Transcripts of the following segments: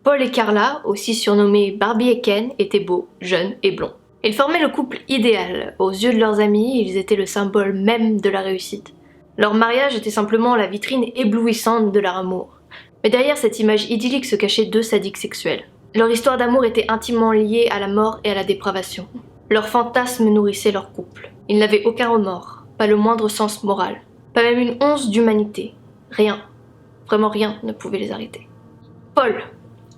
Paul et Carla, aussi surnommés Barbie et Ken, étaient beaux, jeunes et blonds. Ils formaient le couple idéal. Aux yeux de leurs amis, ils étaient le symbole même de la réussite. Leur mariage était simplement la vitrine éblouissante de leur amour. Mais derrière cette image idyllique se cachaient deux sadiques sexuels. Leur histoire d'amour était intimement liée à la mort et à la dépravation. Leurs fantasmes nourrissaient leur couple. Ils n'avaient aucun remords, pas le moindre sens moral, pas même une once d'humanité. Rien, vraiment rien ne pouvait les arrêter. Paul,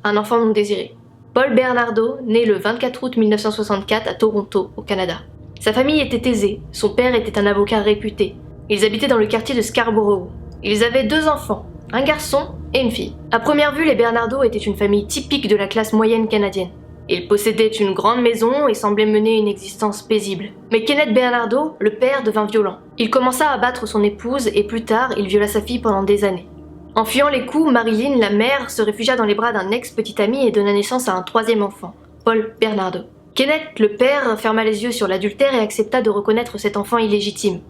un enfant non désiré. Paul Bernardo, né le 24 août 1964 à Toronto, au Canada. Sa famille était aisée, son père était un avocat réputé. Ils habitaient dans le quartier de Scarborough. Ils avaient 2 enfants, un garçon et une fille. À première vue, les Bernardo étaient une famille typique de la classe moyenne canadienne. Ils possédaient une grande maison et semblaient mener une existence paisible. Mais Kenneth Bernardo, le père, devint violent. Il commença à battre son épouse et plus tard, il viola sa fille pendant des années. En fuyant les coups, Marilyn, la mère, se réfugia dans les bras d'un ex-petit ami et donna naissance à un 3e enfant, Paul Bernardo. Kenneth, le père, ferma les yeux sur l'adultère et accepta de reconnaître cet enfant illégitime.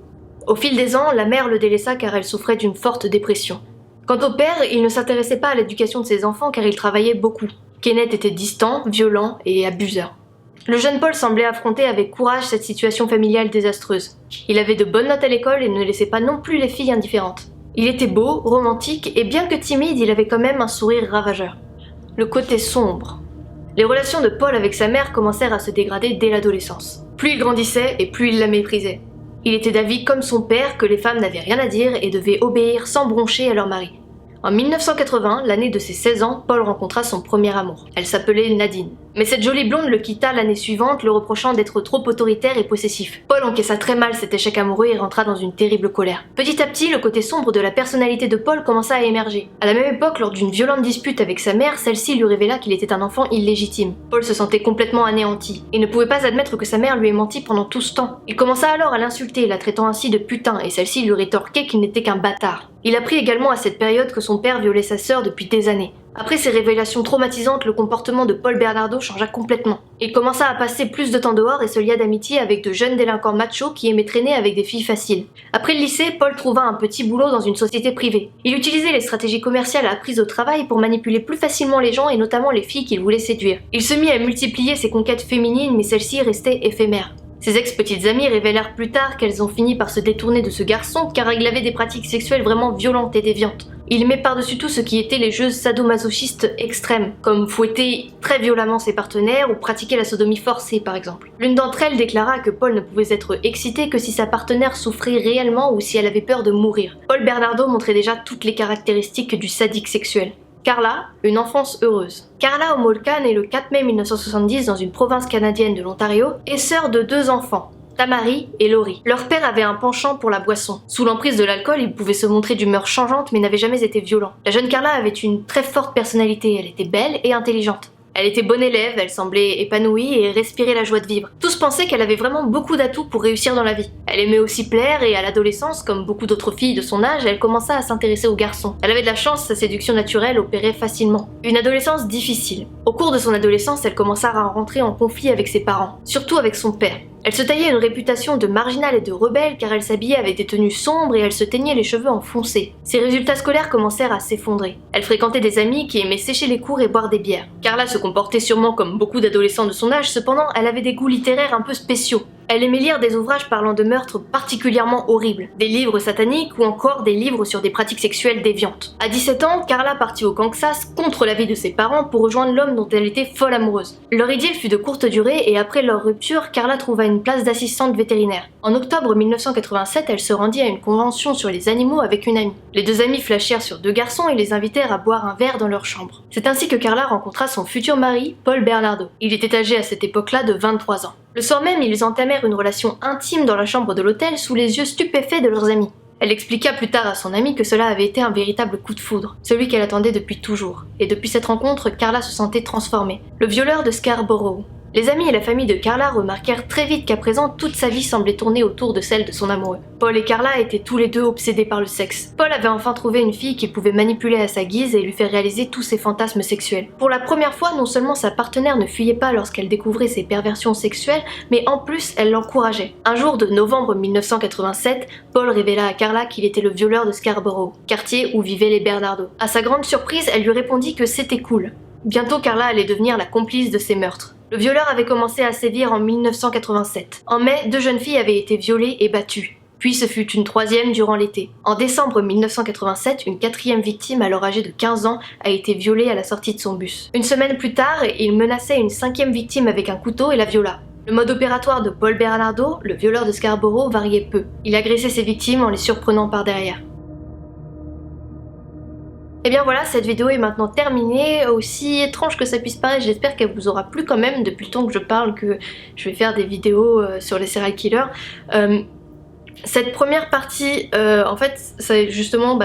Au fil des ans, la mère le délaissa car elle souffrait d'une forte dépression. Quant au père, il ne s'intéressait pas à l'éducation de ses enfants car il travaillait beaucoup. Kenneth était distant, violent et abuseur. Le jeune Paul semblait affronter avec courage cette situation familiale désastreuse. Il avait de bonnes notes à l'école et ne laissait pas non plus les filles indifférentes. Il était beau, romantique et bien que timide, il avait quand même un sourire ravageur. Le côté sombre. Les relations de Paul avec sa mère commencèrent à se dégrader dès l'adolescence. Plus il grandissait et plus il la méprisait. Il était d'avis comme son père que les femmes n'avaient rien à dire et devaient obéir sans broncher à leur mari. En 1980, l'année de ses 16 ans, Paul rencontra son premier amour. Elle s'appelait Nadine. Mais cette jolie blonde le quitta l'année suivante, le reprochant d'être trop autoritaire et possessif. Paul encaissa très mal cet échec amoureux et rentra dans une terrible colère. Petit à petit, le côté sombre de la personnalité de Paul commença à émerger. À la même époque, lors d'une violente dispute avec sa mère, celle-ci lui révéla qu'il était un enfant illégitime. Paul se sentait complètement anéanti. Il ne pouvait pas admettre que sa mère lui ait menti pendant tout ce temps. Il commença alors à l'insulter, la traitant ainsi de putain, et celle-ci lui rétorquait qu'il n'était qu'un bâtard. Il apprit également à cette période que son père violait sa sœur depuis des années. Après ces révélations traumatisantes, le comportement de Paul Bernardo changea complètement. Il commença à passer plus de temps dehors et se lia d'amitié avec de jeunes délinquants machos qui aimaient traîner avec des filles faciles. Après le lycée, Paul trouva un petit boulot dans une société privée. Il utilisait les stratégies commerciales apprises au travail pour manipuler plus facilement les gens et notamment les filles qu'il voulait séduire. Il se mit à multiplier ses conquêtes féminines mais celles-ci restaient éphémères. Ses ex-petites amies révélèrent plus tard qu'elles ont fini par se détourner de ce garçon car il avait des pratiques sexuelles vraiment violentes et déviantes. Il aimait par-dessus tout ce qui était les jeux sadomasochistes extrêmes, comme fouetter très violemment ses partenaires ou pratiquer la sodomie forcée par exemple. L'une d'entre elles déclara que Paul ne pouvait être excité que si sa partenaire souffrait réellement ou si elle avait peur de mourir. Paul Bernardo montrait déjà toutes les caractéristiques du sadique sexuel. Carla, une enfance heureuse. Carla Homolka, née le 4 mai 1970 dans une province canadienne de l'Ontario, est sœur de 2 enfants, Tamari et Laurie. Leur père avait un penchant pour la boisson. Sous l'emprise de l'alcool, il pouvait se montrer d'humeur changeante mais n'avait jamais été violent. La jeune Carla avait une très forte personnalité, elle était belle et intelligente. Elle était bonne élève, elle semblait épanouie et respirait la joie de vivre. Tous pensaient qu'elle avait vraiment beaucoup d'atouts pour réussir dans la vie. Elle aimait aussi plaire et à l'adolescence, comme beaucoup d'autres filles de son âge, elle commença à s'intéresser aux garçons. Elle avait de la chance, sa séduction naturelle opérait facilement. Une adolescence difficile. Au cours de son adolescence, elle commença à rentrer en conflit avec ses parents, surtout avec son père. Elle se taillait une réputation de marginale et de rebelle car elle s'habillait avec des tenues sombres et elle se teignait les cheveux en foncé. Ses résultats scolaires commencèrent à s'effondrer. Elle fréquentait des amis qui aimaient sécher les cours et boire des bières. Carla se comportait sûrement comme beaucoup d'adolescents de son âge, cependant elle avait des goûts littéraires un peu spéciaux. Elle aimait lire des ouvrages parlant de meurtres particulièrement horribles, des livres sataniques ou encore des livres sur des pratiques sexuelles déviantes. À 17 ans, Carla partit au Kansas contre l'avis de ses parents pour rejoindre l'homme dont elle était folle amoureuse. Leur idylle fut de courte durée et après leur rupture, Carla trouva une place d'assistante vétérinaire. En octobre 1987, elle se rendit à une convention sur les animaux avec une amie. Les 2 amies flashèrent sur 2 garçons et les invitèrent à boire un verre dans leur chambre. C'est ainsi que Carla rencontra son futur mari, Paul Bernardo. Il était âgé à cette époque-là de 23 ans. Le soir même, ils entamèrent une relation intime dans la chambre de l'hôtel sous les yeux stupéfaits de leurs amis. Elle expliqua plus tard à son amie que cela avait été un véritable coup de foudre, celui qu'elle attendait depuis toujours. Et depuis cette rencontre, Carla se sentait transformée. Le violeur de Scarborough. Les amis et la famille de Carla remarquèrent très vite qu'à présent, toute sa vie semblait tourner autour de celle de son amoureux. Paul et Carla étaient tous les deux obsédés par le sexe. Paul avait enfin trouvé une fille qu'il pouvait manipuler à sa guise et lui faire réaliser tous ses fantasmes sexuels. Pour la première fois, non seulement sa partenaire ne fuyait pas lorsqu'elle découvrait ses perversions sexuelles, mais en plus, elle l'encourageait. Un jour de novembre 1987, Paul révéla à Carla qu'il était le violeur de Scarborough, quartier où vivaient les Bernardo. À sa grande surprise, elle lui répondit que c'était cool. Bientôt Carla allait devenir la complice de ces meurtres. Le violeur avait commencé à sévir en 1987. En mai, 2 jeunes filles avaient été violées et battues. Puis ce fut une troisième durant l'été. En décembre 1987, une quatrième victime, alors âgée de 15 ans, a été violée à la sortie de son bus. Une semaine plus tard, il menaçait une cinquième victime avec un couteau et la viola. Le mode opératoire de Paul Bernardo, le violeur de Scarborough, variait peu. Il agressait ses victimes en les surprenant par derrière. Et bien voilà, cette vidéo est maintenant terminée. Aussi étrange que ça puisse paraître, j'espère qu'elle vous aura plu quand même, depuis le temps que je parle que je vais faire des vidéos sur les serial killers. Cette première partie, en fait, c'est justement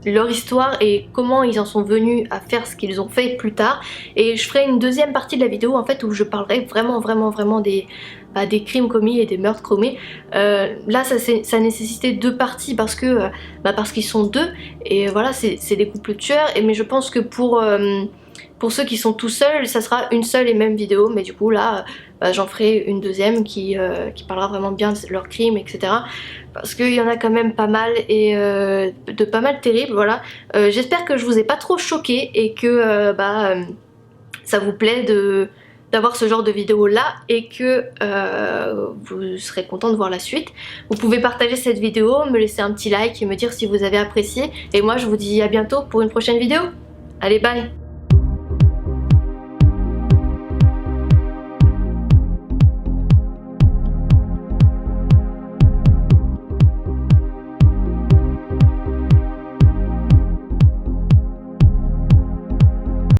leur histoire et comment ils en sont venus à faire ce qu'ils ont fait plus tard. Et je ferai une deuxième partie de la vidéo en fait où je parlerai vraiment des crimes commis et des meurtres commis. Là ça nécessitait 2 parties parce qu'ils sont 2 et voilà, c'est des couples tueurs. Mais je pense que pour ceux qui sont tout seuls, ça sera une seule et même vidéo, mais du coup là j'en ferai une deuxième qui parlera vraiment bien de leurs crimes, etc. Parce qu'il y en a quand même pas mal et de pas mal terribles, voilà. J'espère que je vous ai pas trop choqué et que ça vous plaît d'avoir ce genre de vidéo là et que vous serez content de voir la suite. Vous pouvez partager cette vidéo, me laisser un petit like et me dire si vous avez apprécié. Et moi je vous dis à bientôt pour une prochaine vidéo. Allez, bye!